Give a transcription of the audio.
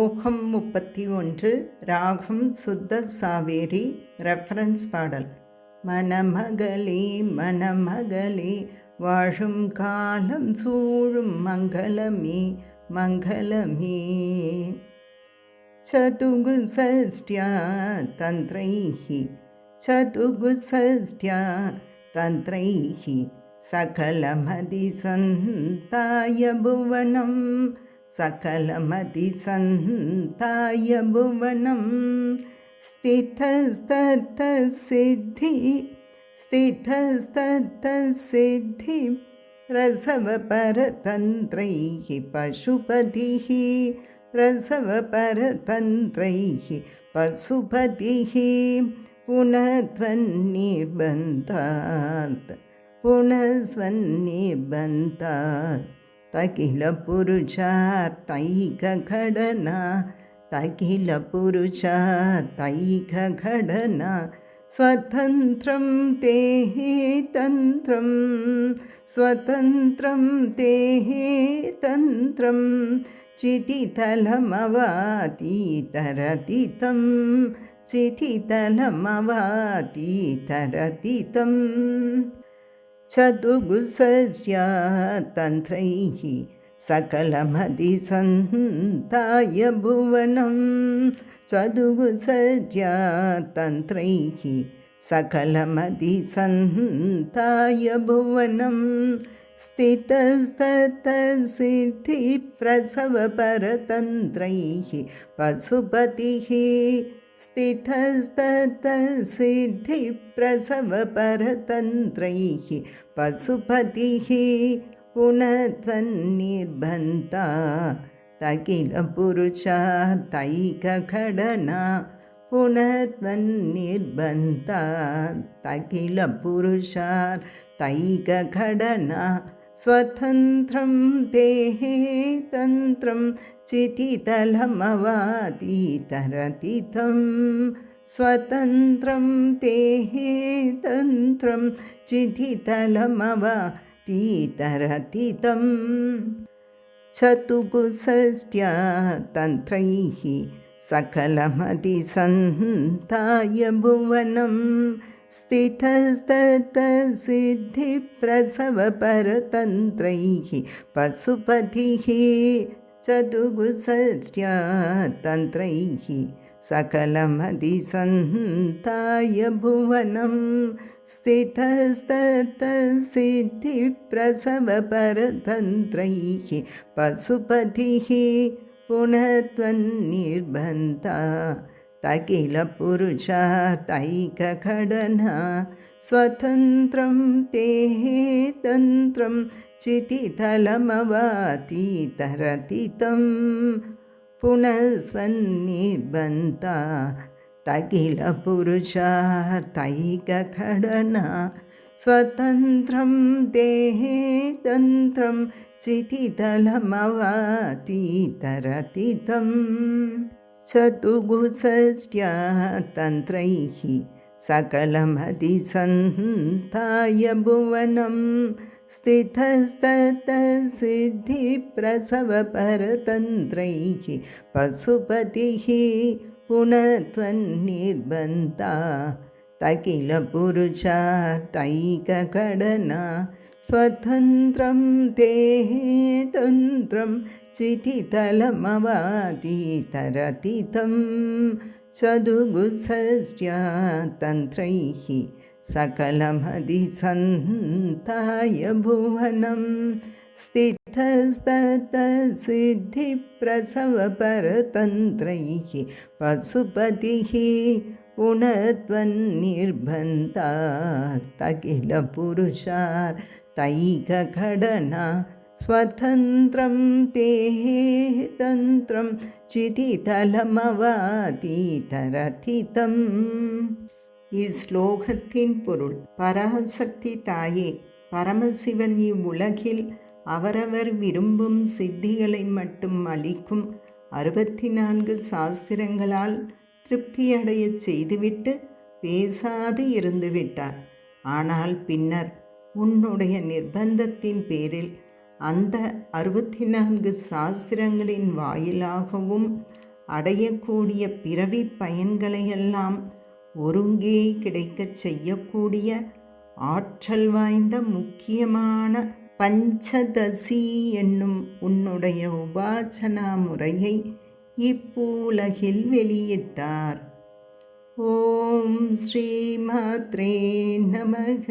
ஸ்லோகம் 31. ராகம் சுத்த சாவேரி. ரெஃபரன்ஸ் பாடல். மணமகளே மணமகளே வாழும் காலம் சூழும் மங்களமே மங்களமே. சதுகு சஷ்ட்யா தந்த்ரைஹி சதுகு சஷ்ட்யா தந்த்ரைஹி சகலமதி சந்தாய புவனம் சகலமதி சந்தாய புவனம். ஸ்திதஸ்தசித்தி ஸ்திதஸ்தசித்தி பிரசவ பரதந்த்ரைஹி பசுபதிஹி பிரசவ பரதந்த்ரைஹி பசுபதிஹி. புனத்வன்னிர்பந்தாத் புனஸ்வன்னிர்பந்தாத் தகில புருஷார்த்தைக கடனா தகில புருஷார்த்தைக கடனா. ஸ்வதந்திரம் தேஹி தந்திரம் ஸ்வதந்திரம் தேஹி தந்திரம் சிதிதலமவாதீதரதிதம் சிதிதலமவாதீதரதிதம். சதுகு சஷ்ட்யா தந்த்ரைஹி சகலமதி சந்தாய புவனம் சதுகு சஷ்ட்யா தந்த்ரைஹி சகலமதி சந்தாய புவனம். ஸ்திதஸ்தசித்தி பிரசவ பரதந்த்ரைஹி பசுபதிஹி ஸ்திதஸ்தசித்தி பிரசவ பரதந்த்ரைஹி பசுபதிஹி. புனத்வன்னிர்பந்தா தகில புருஷார்த்தைக கடனா புனத்வன்னிர்பந்தா தகில புருஷார்த்தைக கடனா. ஸ்வதந்திரம் தேஹி தந்திரம் சிதிதலமவாதீதரதிதம் ஸ்வதந்திரம் தேஹி தந்திரம் சிதிதலமவாதீதரதிதம். சதுகு சஷ்ட்யா தந்த்ரைஹி சகலமதி சந்தாய புவனம் ஸ்திதஸ்தசித்தி பிரசவ பரதந்த்ரைஹி பசுபதிஹி. சதுகு சஷ்ட்யா தந்த்ரைஹி சகலமதி சந்தாய புவனம் ஸ்திதஸ்தசித்தி பிரசவ பரதந்த்ரைஹி பசுபதிஹி. புனத்வன்னிர்பந்தா தகில புருஷார்த்தைக கடனா ஸ்வதந்திரம் தேஹி தந்திரம் சிதிதலமவாதீதரதிதம். புனஸ்வன்னிர்பந்தா தகில புருஷார்த்தைக கடனா ஸ்வதந்திரம் தேஹி தந்திரம் சிதிதலமவாதீதரதிதம். சதுகு சஷ்ட்யா தந்த்ரைஹி சகலமதி சந்தாய புவனம் ஸ்திதஸ்தசித்தி பிரசவ பரதந்த்ரைஹி பசுபதிஹி. புனத்வன்னிர்பந்தா தகில புருஷார்த்தைக கடனா ஸ்வதந்திரம் தேஹி தந்திரம் சிதிதலமவாதீதரதிதம். சதுகு சஷ்ட்யா தந்த்ரைஹி சகலமதி சந்தாய புவனம் ஸ்திதஸ்தசித்தி பிரசவ பரதந்த்ரைஹி பசுபதிஹி. புனத்வன்னிர்பந்தா தகில புருஷார்த்தைக கடனா ஸ்வதந்திரம் தேஹி தந்திரம் சிதிதலமவாதீதரதிதம். இஸ்லோகத்தின் பொருள். பராசக்தி தாயே, பரமசிவன் இவ்வுலகில் அவரவர் விரும்பும் சித்திகளை மட்டும் அளிக்கும் 64 சாஸ்திரங்களால் திருப்தியடைய செய்துவிட்டு பேசாது இருந்துவிட்டார். ஆனால் பின்னர் உன்னுடைய நிர்பந்தத்தின் பேரில் அந்த 64 சாஸ்திரங்களின் வாயிலாகவும் அடையக்கூடிய பிறவி பயன்களையெல்லாம் ஒருங்கே கிடைக்கச் செய்யக்கூடிய ஆற்றல் வாய்ந்த முக்கியமான பஞ்சதசி என்னும் உன்னுடைய உபாசனா முறையை இப்பூலகில் வெளியிட்டார். ஓம் ஸ்ரீ மாத்ரே நமக.